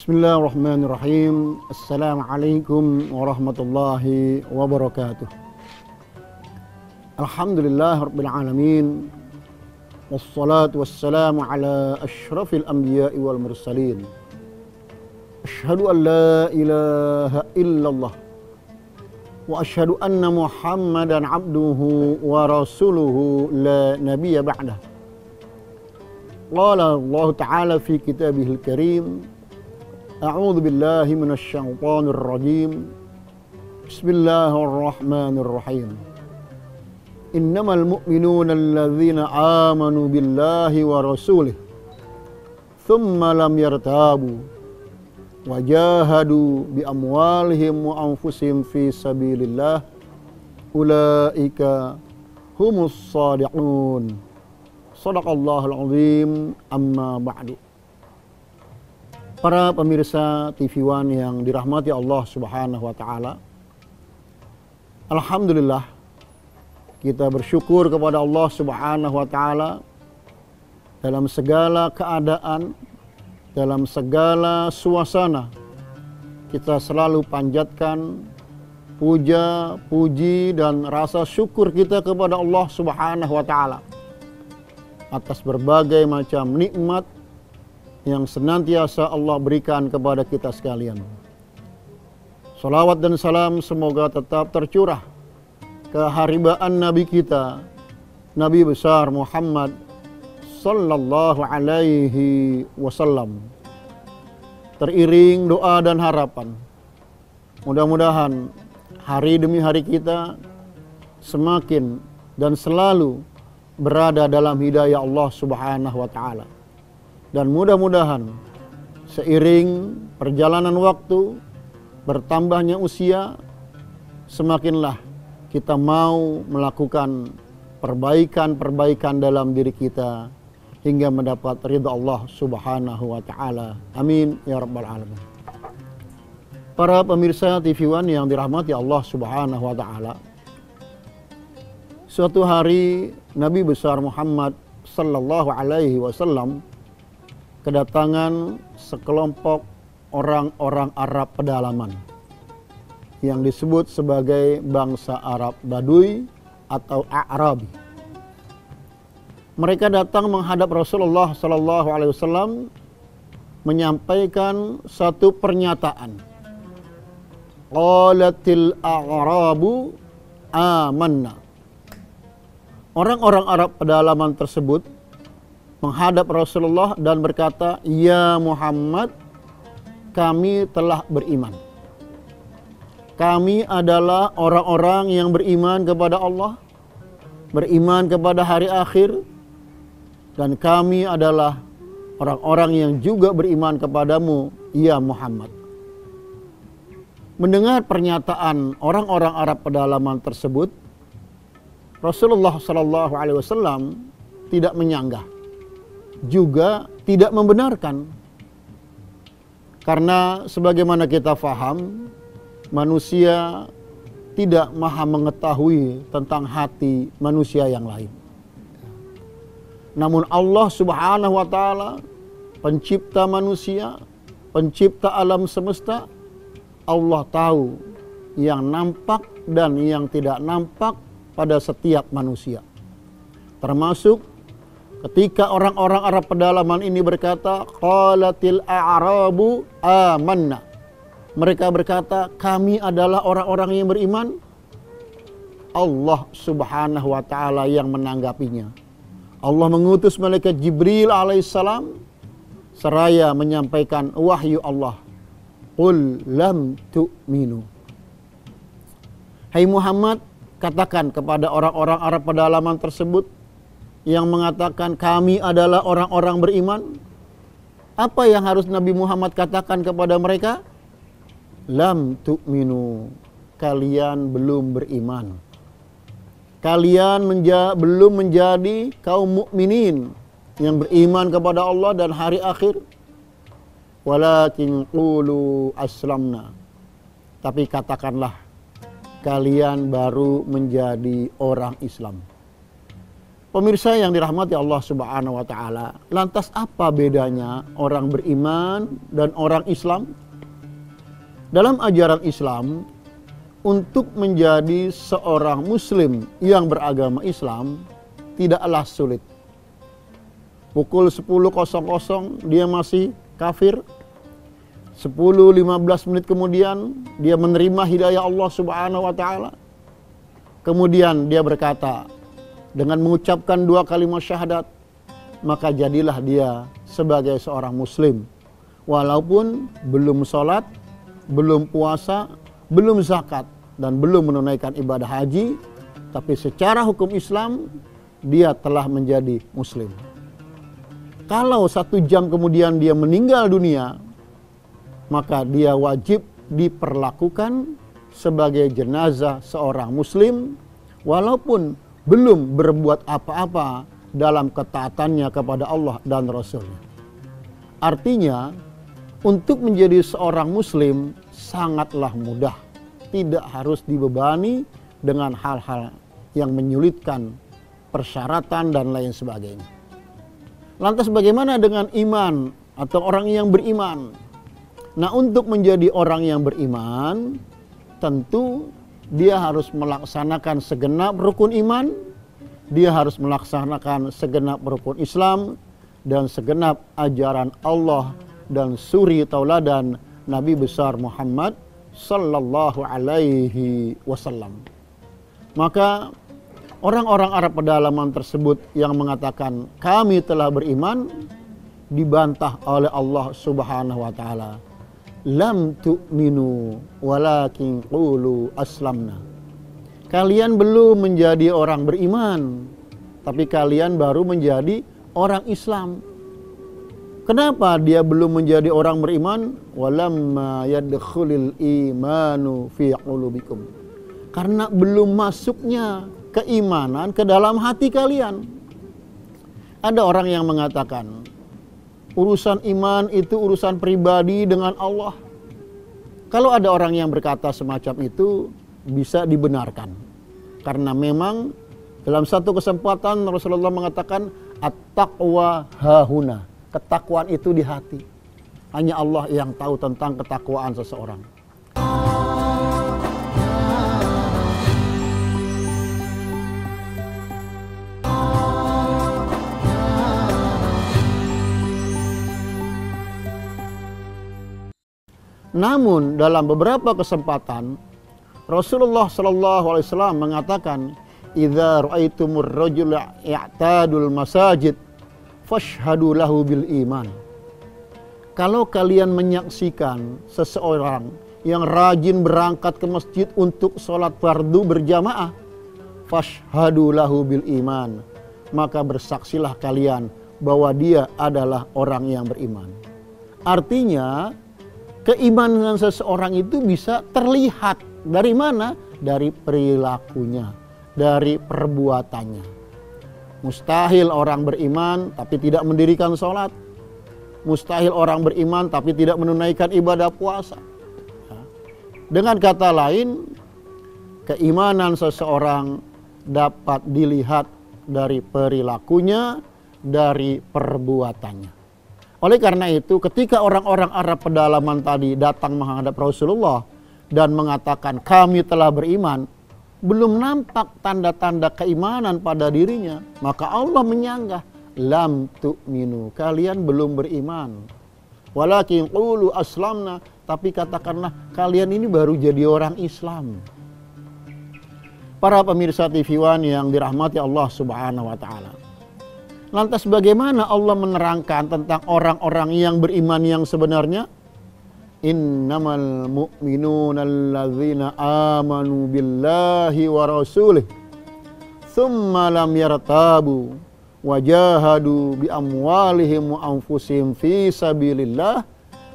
Bismillahirrahmanirrahim. Assalamualaikum warahmatullahi wabarakatuh. Alhamdulillah rabbil alamin. Wassalatu wassalamu ala asyrafil anbiya'i wal mursalin. Asyhadu an la ilaha illallah wa asyhadu anna Muhammadan abduhu wa rasuluhu la nabiyya ba'dah. Qala Allah Ta'ala fi kitabihil karim. A'udzu billahi minasy syaithanir rajim. Bismillahirrahmanirrahim. Innamal mu'minuna alladzina amanu billahi wa rasulih thumma lam yartabu wa jahadu bi amwalihim wa anfusihim fi sabilillah ulaika humus shadiqun. Shadaqallahul azim. Amma ba'du. Para pemirsa TV One yang dirahmati Allah Subhanahu wa taala. Alhamdulillah, kita bersyukur kepada Allah Subhanahu wa taala dalam segala keadaan, dalam segala suasana. Kita selalu panjatkan puja, puji dan rasa syukur kita kepada Allah Subhanahu wa taala atas berbagai macam nikmat yang senantiasa Allah berikan kepada kita sekalian. Salawat dan salam semoga tetap tercurah ke haribaan Nabi kita, Nabi besar Muhammad sallallahu alaihi wasallam. Teriring doa dan harapan, mudah-mudahan hari demi hari kita semakin dan selalu berada dalam hidayah Allah Subhanahu wa taala. Dan mudah-mudahan seiring perjalanan waktu, bertambahnya usia, semakinlah kita mau melakukan perbaikan-perbaikan dalam diri kita hingga mendapat ridha Allah Subhanahu wa taala. Amin ya rabbal alamin. Para pemirsa TV One yang dirahmati Allah Subhanahu wa taala. Suatu hari Nabi besar Muhammad sallallahu alaihi wasallam kedatangan sekelompok orang-orang Arab pedalaman yang disebut sebagai bangsa Arab Baduy atau A'rabi. Mereka datang menghadap Rasulullah sallallahu alaihi wasallam menyampaikan satu pernyataan. Qalatil a'rabu amanna. Orang-orang Arab pedalaman tersebut menghadap Rasulullah dan berkata, "Ya Muhammad, kami telah beriman. Kami adalah orang-orang yang beriman kepada Allah, beriman kepada hari akhir, dan kami adalah orang-orang yang juga beriman kepadamu, ya Muhammad." Mendengar pernyataan orang-orang Arab pedalaman tersebut, Rasulullah sallallahu alaihi wasallam tidak menyanggah, juga tidak membenarkan. Karena sebagaimana kita faham, manusia tidak maha mengetahui tentang hati manusia yang lain. Namun Allah Subhanahu wa taala, pencipta manusia, pencipta alam semesta, Allah tahu yang nampak dan yang tidak nampak pada setiap manusia. Termasuk ketika orang-orang Arab pedalaman ini berkata, qalatil a'rabu amanna. Mereka berkata, kami adalah orang-orang yang beriman. Allah Subhanahu wa taala yang menanggapinya. Allah mengutus malaikat Jibril alaihissalam seraya menyampaikan wahyu Allah. Qul lam tu'minu. Hai Muhammad, katakan kepada orang-orang Arab pedalaman tersebut yang mengatakan kami adalah orang-orang beriman. Apa yang harus Nabi Muhammad katakan kepada mereka? Lam tu'minu. Kalian belum beriman. Kalian belum menjadi kaum mukminin yang beriman kepada Allah dan hari akhir. Walakin qulu aslamna. Tapi katakanlah, kalian baru menjadi orang Islam. Pemirsa yang dirahmati Allah Subhanahu wa taala, lantas apa bedanya orang beriman dan orang Islam? Dalam ajaran Islam, untuk menjadi seorang muslim yang beragama Islam tidaklah sulit. Pukul 10.00 dia masih kafir. 10-15 menit kemudian dia menerima hidayah Allah Subhanahu wa taala. Kemudian dia berkata dengan mengucapkan 2 kalimat syahadat, maka jadilah dia sebagai seorang muslim. Walaupun belum sholat, belum puasa, belum zakat, dan belum menunaikan ibadah haji, tapi secara hukum Islam dia telah menjadi muslim. Kalau 1 jam kemudian dia meninggal dunia, maka dia wajib diperlakukan sebagai jenazah seorang muslim walaupun belum berbuat apa-apa dalam ketaatannya kepada Allah dan Rasulnya. Artinya, untuk menjadi seorang muslim sangatlah mudah. Tidak harus dibebani dengan hal-hal yang menyulitkan, persyaratan dan lain sebagainya. Lantas bagaimana dengan iman atau orang yang beriman? Nah, untuk menjadi orang yang beriman, tentu dia harus melaksanakan segenap rukun iman, dia harus melaksanakan segenap rukun Islam, dan segenap ajaran Allah dan suri tauladan Nabi besar Muhammad sallallahu alaihi wasallam. Maka orang-orang Arab pedalaman tersebut yang mengatakan kami telah beriman dibantah oleh Allah Subhanahu wa taala. Lam tu'minu walakin qulu aslamna. Kalian belum menjadi orang beriman, tapi kalian baru menjadi orang Islam. Kenapa dia belum menjadi orang beriman? Walamma yadkhulul imanu fi qulubikum. Karena belum masuknya keimanan ke dalam hati kalian. Ada orang yang mengatakan urusan iman itu urusan pribadi dengan Allah. Kalau ada orang yang berkata semacam itu, bisa dibenarkan. Karena memang dalam satu kesempatan Rasulullah mengatakan at-taqwa hahuna. Ketakwaan itu di hati. Hanya Allah yang tahu tentang ketakwaan seseorang. Namun dalam beberapa kesempatan Rasulullah SAW mengatakan, "Idza ra'aitumur rajula ya'tadul masajid fashhadu lahu bil iman." Kalau kalian menyaksikan seseorang yang rajin berangkat ke masjid untuk sholat fardu berjamaah, fashhadu lahu bil iman, maka bersaksilah kalian bahwa dia adalah orang yang beriman. Artinya keimanan seseorang itu bisa terlihat dari mana? Dari perilakunya, dari perbuatannya. Mustahil orang beriman tapi tidak mendirikan sholat. Mustahil orang beriman tapi tidak menunaikan ibadah puasa. Dengan kata lain, keimanan seseorang dapat dilihat dari perilakunya, dari perbuatannya. Oleh karena itu, ketika orang-orang Arab pedalaman tadi datang menghadap Rasulullah dan mengatakan kami telah beriman, belum nampak tanda-tanda keimanan pada dirinya, maka Allah menyanggah, lam tu'minu, kalian belum beriman. Walakin qulu aslamna, tapi katakanlah kalian ini baru jadi orang Islam. Para pemirsa TV One yang dirahmati Allah Subhanahu wa taala. Lantas bagaimana Allah menerangkan tentang orang-orang yang beriman yang sebenarnya? Innamal mu'minuna alladzina amanu billahi wa rasulih thumma lam yartabu wajahadu bi amwalihim wa anfusihim fi sabilillah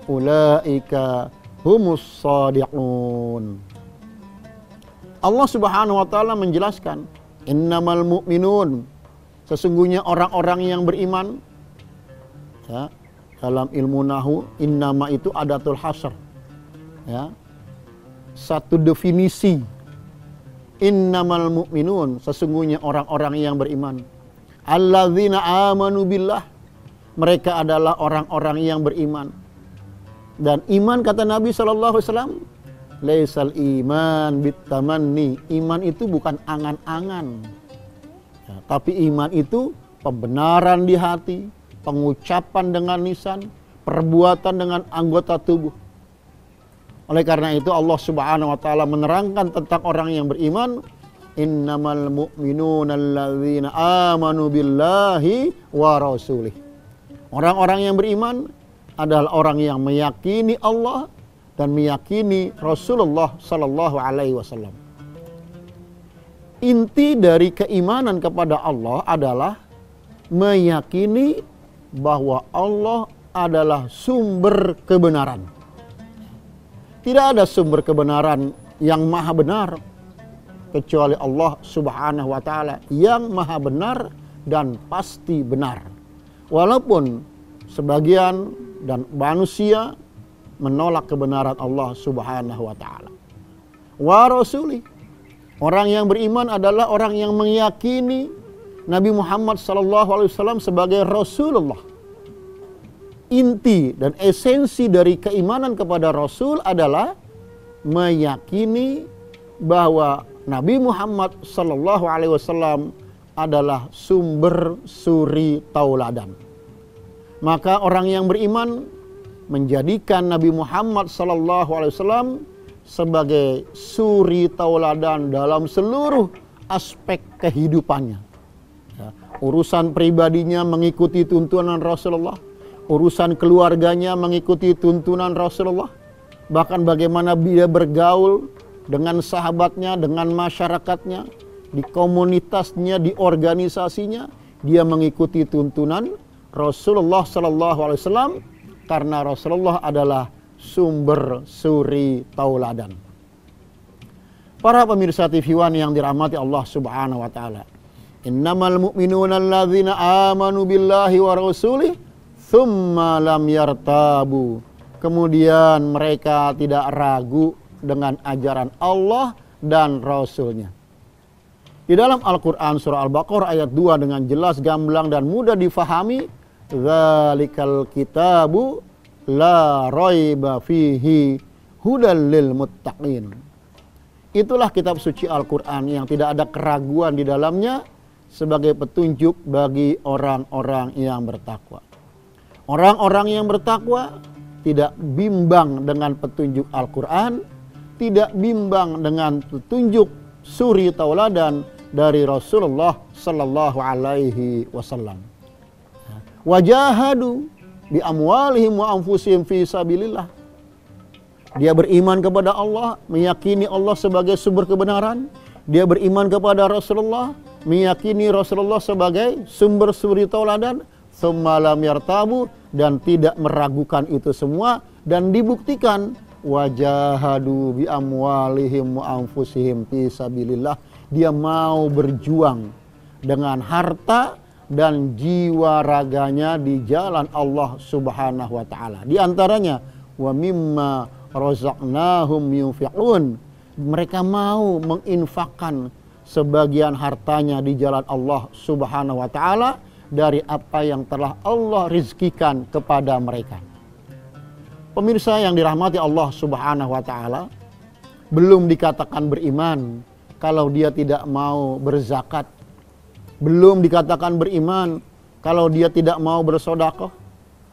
ulaika humus shadiqun. Allah Subhanahu wa taala menjelaskan, innamal mu'minun, sesungguhnya orang-orang yang beriman, ya, dalam ilmu nahu innama itu adatul hasr, ya, satu definisi. Innamal mu'minun, sesungguhnya orang-orang yang beriman. alladzina amanu billah, mereka adalah orang-orang yang beriman. Dan iman, kata Nabi SAW, laisal iman bitamanni, iman itu bukan angan-angan, ya, tapi iman itu pembenaran di hati, pengucapan dengan lisan, perbuatan dengan anggota tubuh. Oleh karena itu Allah Subhanahu wa taala menerangkan tentang orang yang beriman, innamal mu'minuna alladzina amanu billahi wa rasulih. Orang-orang yang beriman adalah orang yang meyakini Allah dan meyakini Rasulullah sallallahu alaihi wasallam. Inti dari keimanan kepada Allah adalah meyakini bahwa Allah adalah sumber kebenaran. Tidak ada sumber kebenaran yang maha benar kecuali Allah Subhanahu wa taala yang maha benar dan pasti benar. Walaupun sebagian dan manusia menolak kebenaran Allah Subhanahu wa taala. Wa rasuli, orang yang beriman adalah orang yang meyakini Nabi Muhammad SAW sebagai Rasulullah. Inti dan esensi dari keimanan kepada Rasul adalah meyakini bahwa Nabi Muhammad SAW adalah sumber suri tauladan. Maka orang yang beriman menjadikan Nabi Muhammad SAW sebagai suri tauladan dalam seluruh aspek kehidupannya. Ya, urusan pribadinya mengikuti tuntunan Rasulullah, urusan keluarganya mengikuti tuntunan Rasulullah, bahkan bagaimana dia bergaul dengan sahabatnya, dengan masyarakatnya, di komunitasnya, di organisasinya, dia mengikuti tuntunan Rasulullah SAW karena Rasulullah adalah sumber suri tauladan. Para pemirsa TV One yang dirahmati Allah Subhanahu wa taala. Innamal mu'minuna alladzina amanu billahi wa rasulih tsumma lam yartabu. Kemudian mereka tidak ragu dengan ajaran Allah dan Rasulnya. Di dalam Al-Quran surah Al-Baqarah ayat 2 dengan jelas, gamblang dan mudah difahami, dzalikal kitabu la raiba fihi hudal lil muttaqin. Itulah kitab suci Al-Quran yang tidak ada keraguan di dalamnya sebagai petunjuk bagi orang-orang yang bertakwa. Orang-orang yang bertakwa tidak bimbang dengan petunjuk Al-Quran, tidak bimbang dengan petunjuk suri tauladan dari Rasulullah sallallahu alaihi wasallam. Wajahadu bi amwalihim wa anfusihim fi sabilillah. Dia beriman kepada Allah, meyakini Allah sebagai sumber kebenaran. Dia beriman kepada Rasulullah, meyakini Rasulullah sebagai sumber suri tauladan. Tsumma lam yartabu, dan tidak meragukan itu semua, dan dibuktikan wajahadu bi amwalihim wa anfusihim fi sabilillah. Dia mau berjuang dengan harta dan jiwa raganya di jalan Allah Subhanahu wa taala. Di antaranya wa mimma razaqnahum yunfiqun. Mereka mau menginfakkan sebagian hartanya di jalan Allah Subhanahu wa taala dari apa yang telah Allah rizkikan kepada mereka. Pemirsa yang dirahmati Allah Subhanahu wa taala, belum dikatakan beriman kalau dia tidak mau berzakat. Belum dikatakan beriman kalau dia tidak mau bersedekah.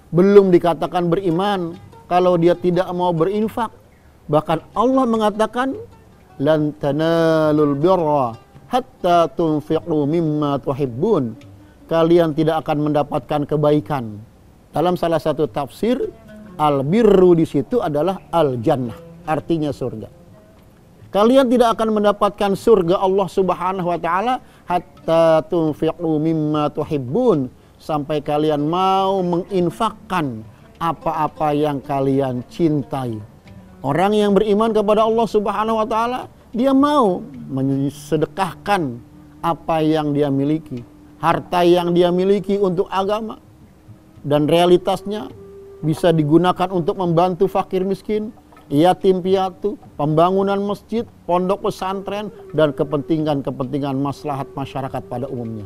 Belum dikatakan beriman kalau dia tidak mau berinfak. Bahkan Allah mengatakan lan tanalul birra hatta tunfiqu mimma tuhibbun. Kalian tidak akan mendapatkan kebaikan. Dalam salah satu tafsir, al-birru di situ adalah al-jannah, artinya surga. Kalian tidak akan mendapatkan surga Allah Subhanahu wa taala hatta tunfiqu mimma tuhibbun, sampai kalian mau menginfakkan apa-apa yang kalian cintai. Orang yang beriman kepada Allah Subhanahu wa taala, dia mau mensedekahkan apa yang dia miliki, harta yang dia miliki untuk agama, dan realitasnya bisa digunakan untuk membantu fakir miskin, yatim piatu, pembangunan masjid, pondok pesantren, dan kepentingan-kepentingan maslahat masyarakat pada umumnya.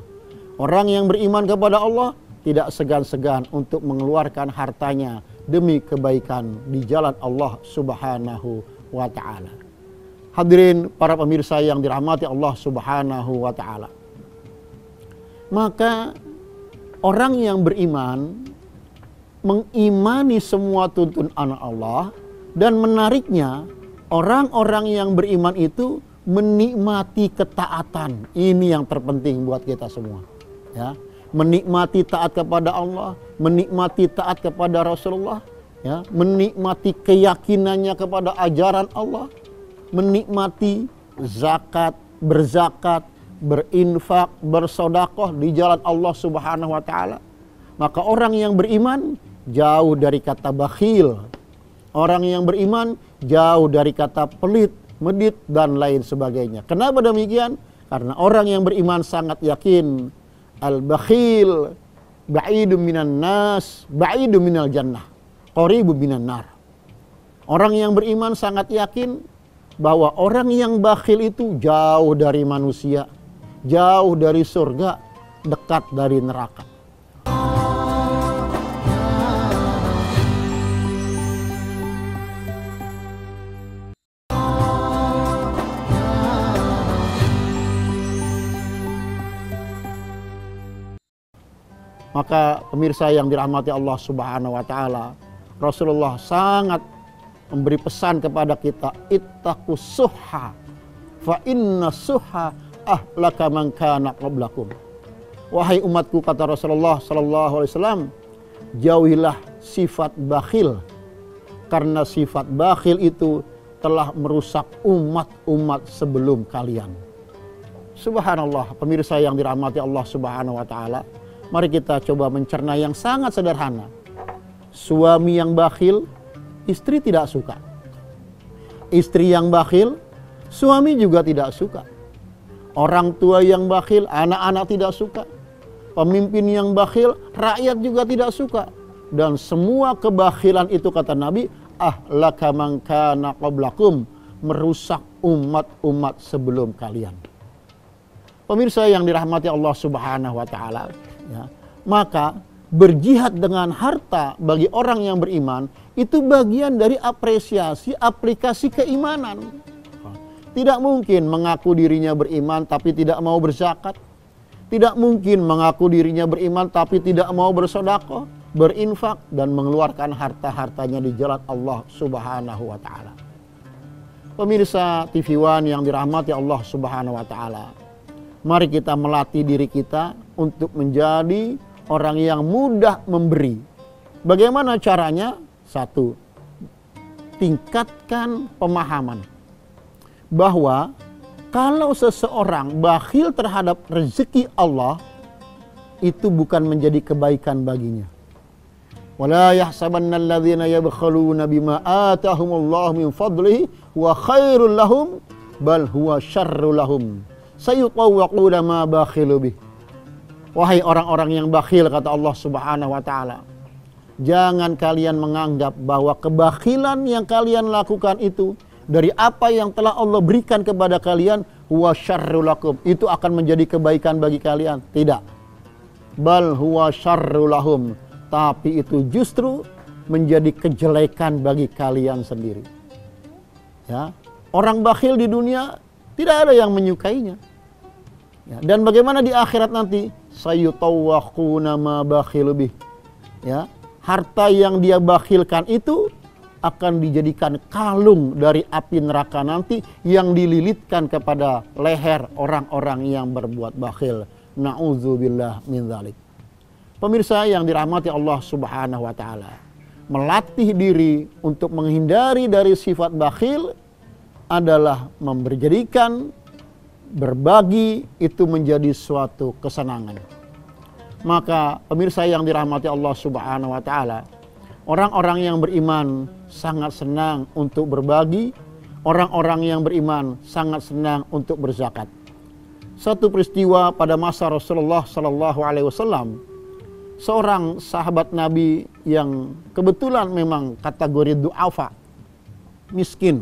Orang yang beriman kepada Allah tidak segan-segan untuk mengeluarkan hartanya demi kebaikan di jalan Allah Subhanahu wa ta'ala. Hadirin para pemirsa yang dirahmati Allah Subhanahu wa ta'ala. Maka orang yang beriman mengimani semua tuntunan Allah, dan menariknya orang-orang yang beriman itu menikmati ketaatan. Ini yang terpenting buat kita semua, ya. Menikmati taat kepada Allah, menikmati taat kepada Rasulullah, ya, menikmati keyakinannya kepada ajaran Allah, menikmati zakat, berzakat, berinfak, bersedekah di jalan Allah Subhanahu wa taala. Maka orang yang beriman jauh dari kata bakhil. Orang yang beriman jauh dari kata pelit, medit, dan lain sebagainya. Kenapa demikian? Karena orang yang beriman sangat yakin al-bakhil ba'idun minan nas, ba'idun minal jannah, qaribun minan nar. Orang yang beriman sangat yakin bahwa orang yang bakhil itu jauh dari manusia, jauh dari surga, dekat dari neraka. Maka pemirsa yang dirahmati Allah Subhanahu wa taala, Rasulullah sangat memberi pesan kepada kita, ittaqus suhha fa inna suhha ahlaka man kana qablakum. Wahai umatku, kata Rasulullah sallallahu alaihi wasallam, jauhilah sifat bakhil, karena sifat bakhil itu telah merusak umat-umat sebelum kalian. Subhanallah, pemirsa yang dirahmati Allah Subhanahu wa taala. Mari kita coba mencerna yang sangat sederhana. Suami yang bakhil, istri tidak suka. Istri yang bakhil, suami juga tidak suka. Orang tua yang bakhil, anak-anak tidak suka. Pemimpin yang bakhil, rakyat juga tidak suka. Dan semua kebakhilan itu, kata Nabi, ahlaka man kana qablakum, merusak umat-umat sebelum kalian. Pemirsa yang dirahmati Allah Subhanahu wa taala, ya, maka berjihad dengan harta bagi orang yang beriman itu bagian dari apresiasi aplikasi keimanan. Tidak mungkin mengaku dirinya beriman tapi tidak mau berzakat. Tidak mungkin mengaku dirinya beriman tapi tidak mau bersedekah, berinfak, dan mengeluarkan harta-hartanya di jalan Allah Subhanahu wa taala. Pemirsa TV One yang dirahmati Allah Subhanahu wa taala, mari kita melatih diri kita untuk menjadi orang yang mudah memberi. Bagaimana caranya? Satu, tingkatkan pemahaman bahwa kalau seseorang bakhil terhadap rezeki Allah, itu bukan menjadi kebaikan baginya. Wala yahsabanna alladhina yabkhaluna bima atahumullahu min fadlihi wa khairul lahum bal huwa syarrul lahum sayutawwaquna ma bakhilu bih. Wahai orang-orang yang bakhil, kata Allah Subhanahu wa taala, jangan kalian menganggap bahwa kebakhilan yang kalian lakukan itu dari apa yang telah Allah berikan kepada kalian, huwa syarrul lakum, itu akan menjadi kebaikan bagi kalian. Tidak. Bal huwa syarrul lahum, tapi itu justru menjadi kejelekan bagi kalian sendiri. Ya, orang bakhil di dunia tidak ada yang menyukainya. Ya, dan bagaimana di akhirat nanti? Sayutawwaquna ma bakhilu bih. Ya, harta yang dia bakhilkan itu akan dijadikan kalung dari api neraka nanti yang dililitkan kepada leher orang-orang yang berbuat bakhil. Na'udzubillah min dzalik. Pemirsa yang dirahmati Allah Subhanahu wa taala, melatih diri untuk menghindari dari sifat bakhil adalah menjadikan berbagi itu menjadi suatu kesenangan. Maka pemirsa yang dirahmati Allah Subhanahu wa taala, orang-orang yang beriman sangat senang untuk berbagi, orang-orang yang beriman sangat senang untuk berzakat. Satu peristiwa pada masa Rasulullah sallallahu alaihi wasallam, seorang sahabat Nabi yang kebetulan memang kategori du'afa, miskin,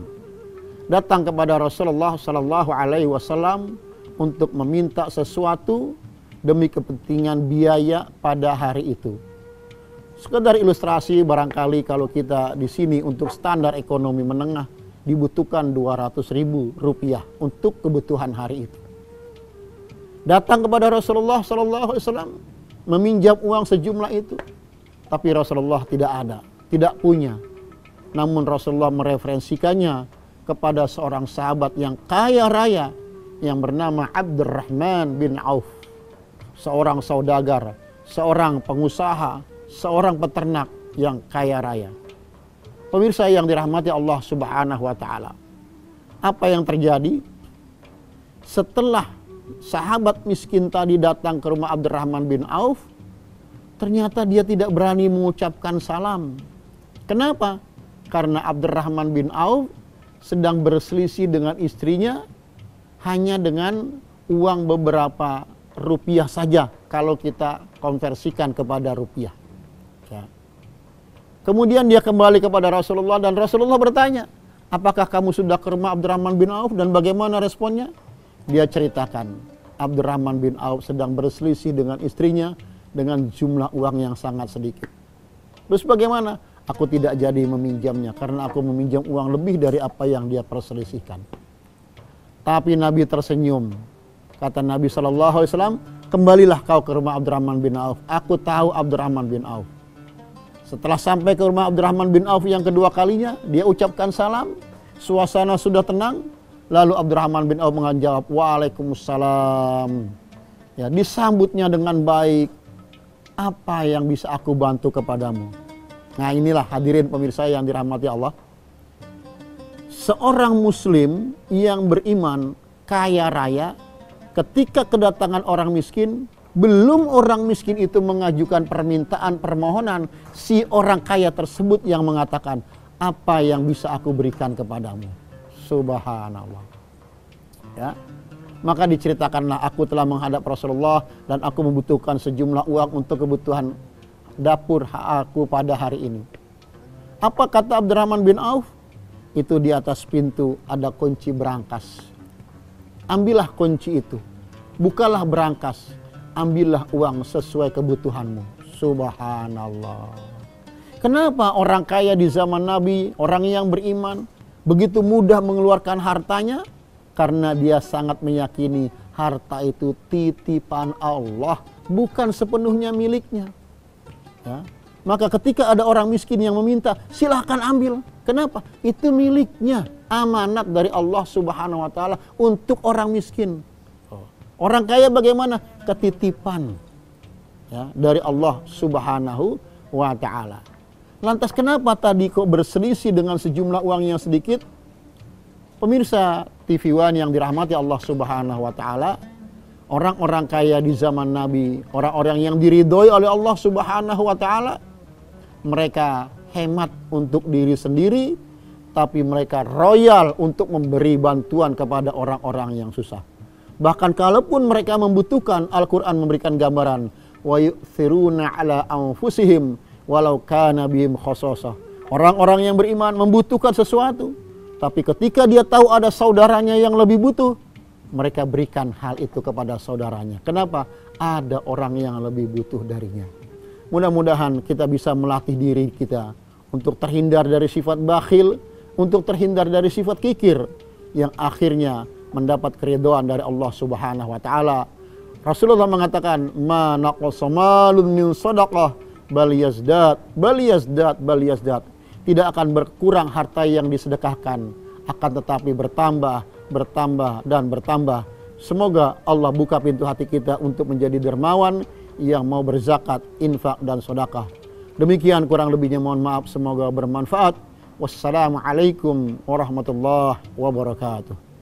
datang kepada Rasulullah sallallahu alaihi wasallam untuk meminta sesuatu demi kepentingan biaya pada hari itu. Sekedar ilustrasi, barangkali kalau kita di sini untuk standar ekonomi menengah dibutuhkan 200.000 rupiah untuk kebutuhan hari itu. Datang kepada Rasulullah SAW meminjam uang sejumlah itu, tapi Rasulullah tidak ada, tidak punya. Namun Rasulullah mereferensikannya kepada seorang sahabat yang kaya raya yang bernama Abdurrahman bin Auf, seorang saudagar, seorang pengusaha, seorang peternak yang kaya raya. Pemirsa yang dirahmati Allah Subhanahu wa taala. Apa yang terjadi? Setelah sahabat miskin tadi datang ke rumah Abdurrahman bin Auf, ternyata dia tidak berani mengucapkan salam. Kenapa? Karena Abdurrahman bin Auf sedang berselisih dengan istrinya hanya dengan uang beberapa rupiah saja kalau kita konversikan kepada rupiah. Ya. Kemudian dia kembali kepada Rasulullah dan Rasulullah bertanya, apakah kamu sudah ke rumah Abdurrahman bin Auf dan bagaimana responnya? Dia ceritakan, Abdurrahman bin Auf sedang berselisih dengan istrinya dengan jumlah uang yang sangat sedikit. Terus bagaimana? Aku tidak jadi meminjamnya karena aku meminjam uang lebih dari apa yang dia perselisihkan. Tapi Nabi tersenyum. Kata Nabi SAW, kembalilah kau ke rumah Abdurrahman bin Auf. Aku tahu Abdurrahman bin Auf. Setelah sampai ke rumah Abdurrahman bin Auf yang kedua kalinya, dia ucapkan salam, suasana sudah tenang, lalu Abdurrahman bin Auf menjawab, Waalaikumsalam. Ya, disambutnya dengan baik, apa yang bisa aku bantu kepadamu? Nah inilah hadirin pemirsa yang dirahmati Allah. Seorang muslim yang beriman, kaya raya, ketika kedatangan orang miskin, belum orang miskin itu mengajukan permintaan permohonan, si orang kaya tersebut yang mengatakan, apa yang bisa aku berikan kepadamu? Subhanallah. Ya. Maka diceritakanlah, aku telah menghadap Rasulullah dan aku membutuhkan sejumlah uang untuk kebutuhan dapur aku pada hari ini. Apa kata Abdurrahman bin Auf? Itu di atas pintu ada kunci berangkas. Ambillah kunci itu, bukalah berangkas, ambillah uang sesuai kebutuhanmu. Subhanallah. Kenapa orang kaya di zaman Nabi, orang yang beriman, begitu mudah mengeluarkan hartanya? Karena dia sangat meyakini harta itu titipan Allah, bukan sepenuhnya miliknya. Ya. Maka ketika ada orang miskin yang meminta, silahkan ambil. Kenapa? Itu miliknya, amanat dari Allah Subhanahu wa taala untuk orang miskin. Orang kaya bagaimana? Ketitipan ya, dari Allah Subhanahu wa taala. Lantas kenapa tadi kok berselisih dengan sejumlah uang yang sedikit? Pemirsa TV One yang dirahmati Allah Subhanahu wa taala, orang-orang kaya di zaman Nabi, orang-orang yang diridhoi oleh Allah Subhanahu wa taala, mereka hemat untuk diri sendiri, tapi mereka royal untuk memberi bantuan kepada orang-orang yang susah. Bahkan kalaupun mereka membutuhkan, Al-Quran memberikan gambaran, wa yu'thiruna ala anfusihim walau kana bihim khasasah. Orang-orang yang beriman membutuhkan sesuatu, tapi ketika dia tahu ada saudaranya yang lebih butuh, mereka berikan hal itu kepada saudaranya. Kenapa? Ada orang yang lebih butuh darinya. Mudah-mudahan kita bisa melatih diri kita untuk terhindar dari sifat bakhil, untuk terhindar dari sifat kikir yang akhirnya mendapat keridhaan dari Allah Subhanahu wa taala. Rasulullah mengatakan, "Ma naqasa malun min shadaqah bal yazdad, bal yazdad, bal yazdad." Tidak akan berkurang harta yang disedekahkan, akan tetapi bertambah, bertambah dan bertambah. Semoga Allah buka pintu hati kita untuk menjadi dermawan yang mau berzakat, infak dan sedekah. Demikian kurang lebihnya mohon maaf, semoga bermanfaat. Wassalamualaikum warahmatullahi wabarakatuh.